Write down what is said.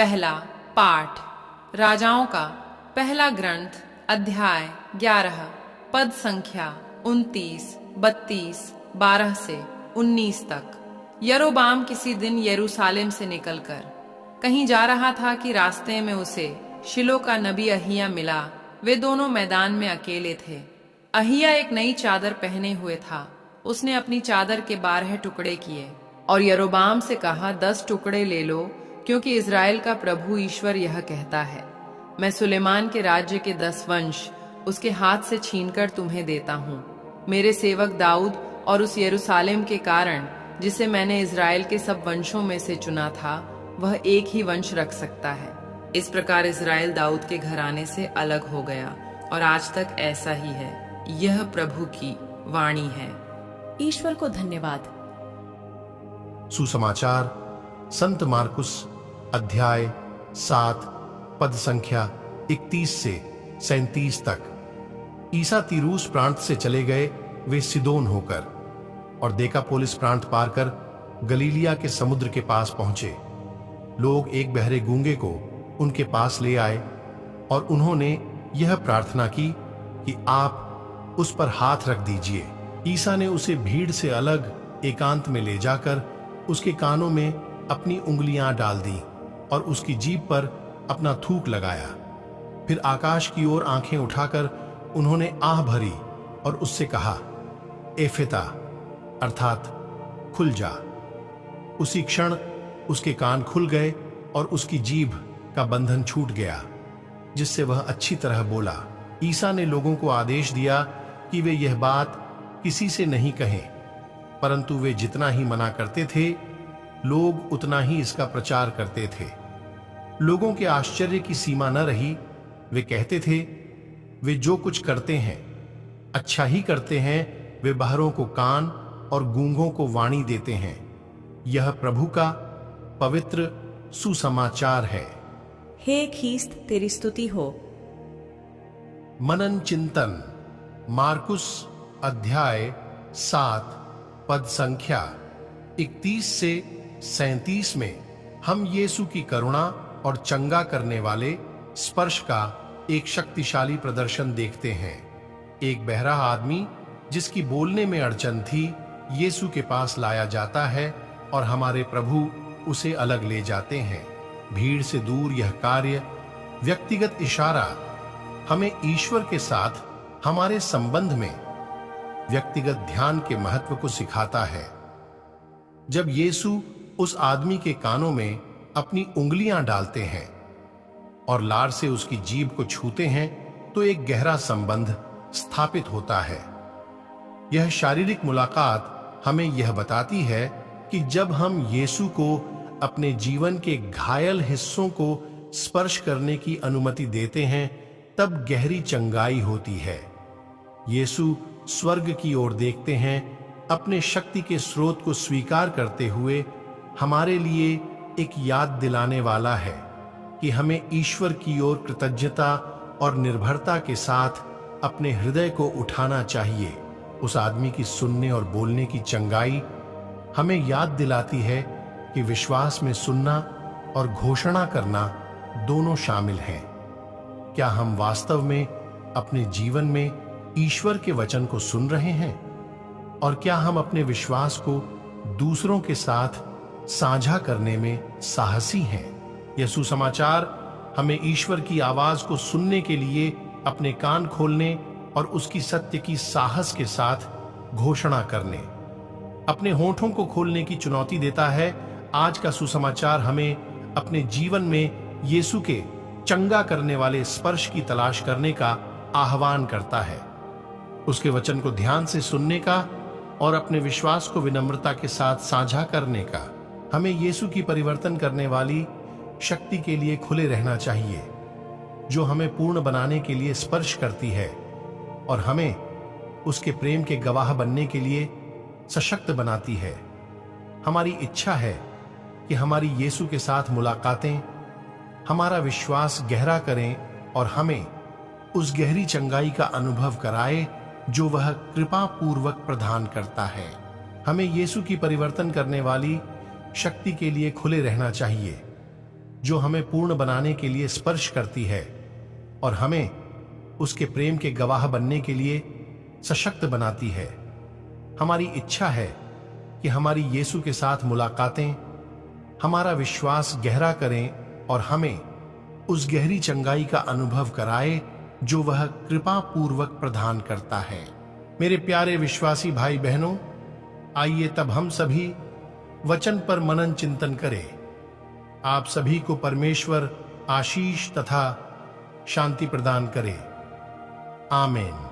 पहला पाठ राजाओं का पहला ग्रंथ अध्याय 11 पद संख्या 29, 32, 12 से 19 तक। यरोबाम किसी दिन यरूशलेम से निकलकर कहीं जा रहा था कि रास्ते में उसे शिलो का नबी अहिया मिला। वे दोनों मैदान में अकेले थे। अहिया एक नई चादर पहने हुए था। उसने अपनी चादर के 12 टुकड़े किए और यरोबाम से कहा, 10 टुकड़े ले लो, क्योंकि इज़राइल का प्रभु ईश्वर यह कहता है, मैं सुलेमान के राज्य के 10 वंश उसके हाथ से छीनकर तुम्हें देता हूँ। मेरे सेवक दाऊद और उस यरूशलेम के कारण जिसे मैंने इज़राइल के सब वंशों में से चुना था, वह एक ही वंश रख सकता है। इस प्रकार इज़राइल दाऊद के घराने से अलग हो गया और आज तक ऐसा ही है। यह प्रभु की वाणी है। ईश्वर को धन्यवाद। सुसमाचार संत मार्कुस अध्याय 7 पद संख्या 31 से 37 तक। ईसा तीरूस प्रांत से चले गए, वे सिदोन होकर और देकापोलिस प्रांत पार कर गलीलिया के समुद्र के पास पहुंचे। लोग एक बहरे गूंगे को उनके पास ले आए और उन्होंने यह प्रार्थना की कि आप उस पर हाथ रख दीजिए। ईसा ने उसे भीड़ से अलग एकांत में ले जाकर उसके कानों में अपनी उंगलियां डाल दी और उसकी जीभ पर अपना थूक लगाया। फिर आकाश की ओर आंखें उठाकर उन्होंने आह भरी और उससे कहा, एफेता, अर्थात खुल जा। उसी क्षण उसके कान खुल गए और उसकी जीभ का बंधन छूट गया, जिससे वह अच्छी तरह बोला। ईसा ने लोगों को आदेश दिया कि वे यह बात किसी से नहीं कहें, परंतु वे जितना ही मना करते थे, लोग उतना ही इसका प्रचार करते थे। लोगों के आश्चर्य की सीमा न रही। वे कहते थे, वे जो कुछ करते हैं अच्छा ही करते हैं। वे बहरों को कान और गूंगों को वाणी देते हैं। यह प्रभु का पवित्र सुसमाचार है। हे ख्रीस्त, तेरी स्तुति हो। मनन चिंतन मार्कुस अध्याय 7 पद संख्या 31 से 37 में हम यीशु की करुणा और चंगा करने वाले स्पर्श का एक शक्तिशाली प्रदर्शन देखते हैं। एक बहरा आदमी जिसकी बोलने में अड़चन थी, यीशु के पास लाया जाता है और हमारे प्रभु उसे अलग ले जाते हैं। भीड़ से दूर यह कार्य, व्यक्तिगत इशारा, हमें ईश्वर के साथ हमारे संबंध में व्यक्तिगत ध्यान के महत्व को सिखाता है। जब यीशु उस आदमी के कानों में अपनी उंगलियां डालते हैं और लार से उसकी जीभ को छूते हैं, तो एक गहरा संबंध स्थापित होता है। यह शारीरिक मुलाकात हमें यह बताती है कि जब हम यीशु को अपने जीवन के घायल हिस्सों को स्पर्श करने की अनुमति देते हैं, तब गहरी चंगाई होती है। यीशु स्वर्ग की ओर देखते हैं, अपने शक्ति के स्रोत को स्वीकार करते हुए हमारे लिए एक याद दिलाने वाला है कि हमें ईश्वर की ओर कृतज्ञता और निर्भरता के साथ अपने हृदय को उठाना चाहिए। उस आदमी की सुनने और बोलने की चंगाई हमें याद दिलाती है कि विश्वास में सुनना और घोषणा करना दोनों शामिल हैं। क्या हम वास्तव में अपने जीवन में ईश्वर के वचन को सुन रहे हैं? और क्या हम अपने विश्वास को दूसरों के साथ साझा करने में साहसी हैं? यह सुसमाचार हमें ईश्वर की आवाज को सुनने के लिए अपने कान खोलने और उसकी सत्य की साहस के साथ घोषणा करने, अपने होठों को खोलने की चुनौती देता है। आज का सुसमाचार हमें अपने जीवन में यीशु के चंगा करने वाले स्पर्श की तलाश करने का आह्वान करता है, उसके वचन को ध्यान से सुनने का और अपने विश्वास को विनम्रता के साथ साझा करने का। हमें यीशु की परिवर्तन करने वाली शक्ति के लिए खुले रहना चाहिए, जो हमें पूर्ण बनाने के लिए स्पर्श करती है और हमें उसके प्रेम के गवाह बनने के लिए सशक्त बनाती है। हमारी इच्छा है कि हमारी यीशु के साथ मुलाकातें हमारा विश्वास गहरा करें और हमें उस गहरी चंगाई का अनुभव कराए जो वह कृपा पूर्वक प्रदान करता है। हमें यीशु की परिवर्तन करने वाली शक्ति के लिए खुले रहना चाहिए, जो हमें पूर्ण बनाने के लिए स्पर्श करती है और हमें उसके प्रेम के गवाह बनने के लिए सशक्त बनाती है। हमारी इच्छा है कि हमारी यीशु के साथ मुलाकातें हमारा विश्वास गहरा करें और हमें उस गहरी चंगाई का अनुभव कराए जो वह कृपा पूर्वक प्रदान करता है। मेरे प्यारे विश्वासी भाई बहनों, आइए तब हम सभी वचन पर मनन चिंतन करें। आप सभी को परमेश्वर आशीष तथा शांति प्रदान करे। आमीन।